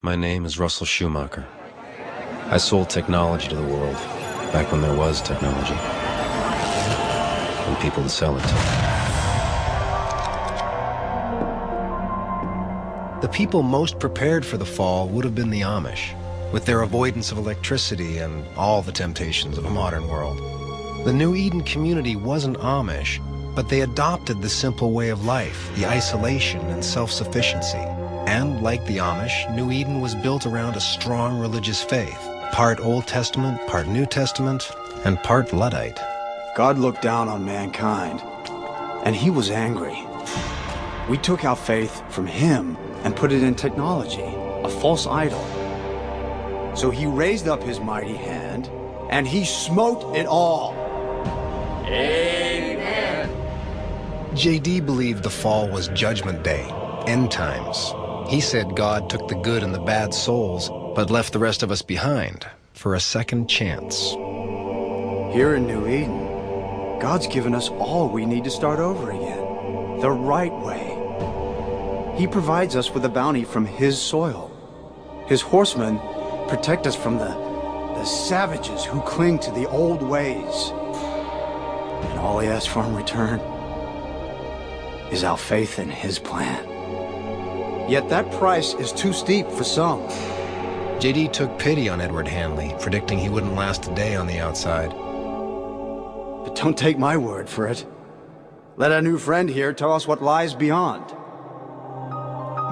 My name is Russell Schumacher. I sold technology to the world, back when there was technology, and people to sell it to. The people most prepared for the fall would have been the Amish, with their avoidance of electricity and all the temptations of a modern world. The New Eden community wasn't Amish, but they adopted the simple way of life, the isolation and self-sufficiency. And like the Amish, New Eden was built around a strong religious faith, part Old Testament, part New Testament, and part Luddite. God looked down on mankind, and he was angry. We took our faith from him and put it in technology, a false idol. So he raised up his mighty hand, and he smote it all. Amen. JD believed the fall was Judgment Day, end times. He said God took the good and the bad souls, but left the rest of us behind for a second chance. Here in New Eden, God's given us all we need to start over again, the right way. He provides us with a bounty from his soil. His horsemen protect us from the savages who cling to the old ways. And all he asks for in return is our faith in his plan. Yet that price is too steep for some. JD took pity on Edward Hanley, predicting he wouldn't last a day on the outside. But don't take my word for it. Let our new friend here tell us what lies beyond.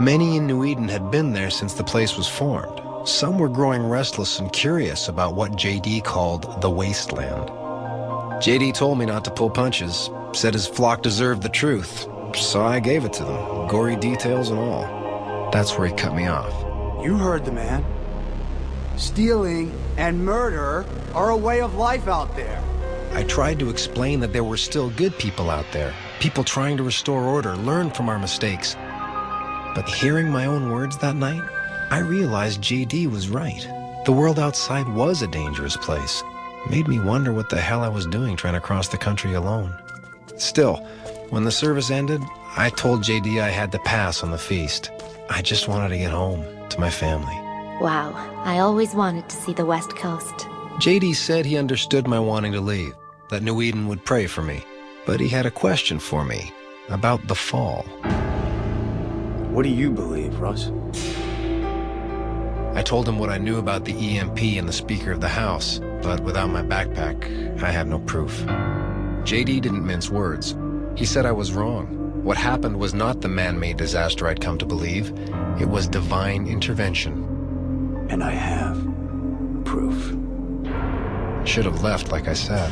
Many in New Eden had been there since the place was formed. Some were growing restless and curious about what JD called the wasteland. JD told me not to pull punches, said his flock deserved the truth, so I gave it to them, gory details and all. That's where he cut me off. You heard the man. Stealing and murder are a way of life out there. I tried to explain that there were still good people out there, people trying to restore order, learn from our mistakes. But hearing my own words that night, I realized JD was right. The world outside was a dangerous place. It made me wonder what the hell I was doing trying to cross the country alone. Still, when the service ended, I told JD I had to pass on the feast. I just wanted to get home to my family. Wow, I always wanted to see the West Coast. JD said he understood my wanting to leave, that New Eden would pray for me. But he had a question for me about the fall. What do you believe, Russ? I told him what I knew about the EMP and the Speaker of the House, but without my backpack, I had no proof. JD didn't mince words. He said I was wrong. What happened was not the man-made disaster I'd come to believe. It was divine intervention. And I have proof. Should have left, like I said.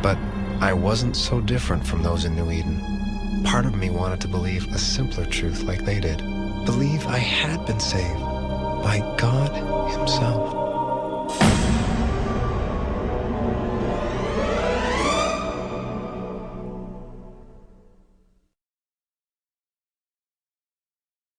But I wasn't so different from those in New Eden. Part of me wanted to believe a simpler truth like they did. Believe I had been saved by God himself.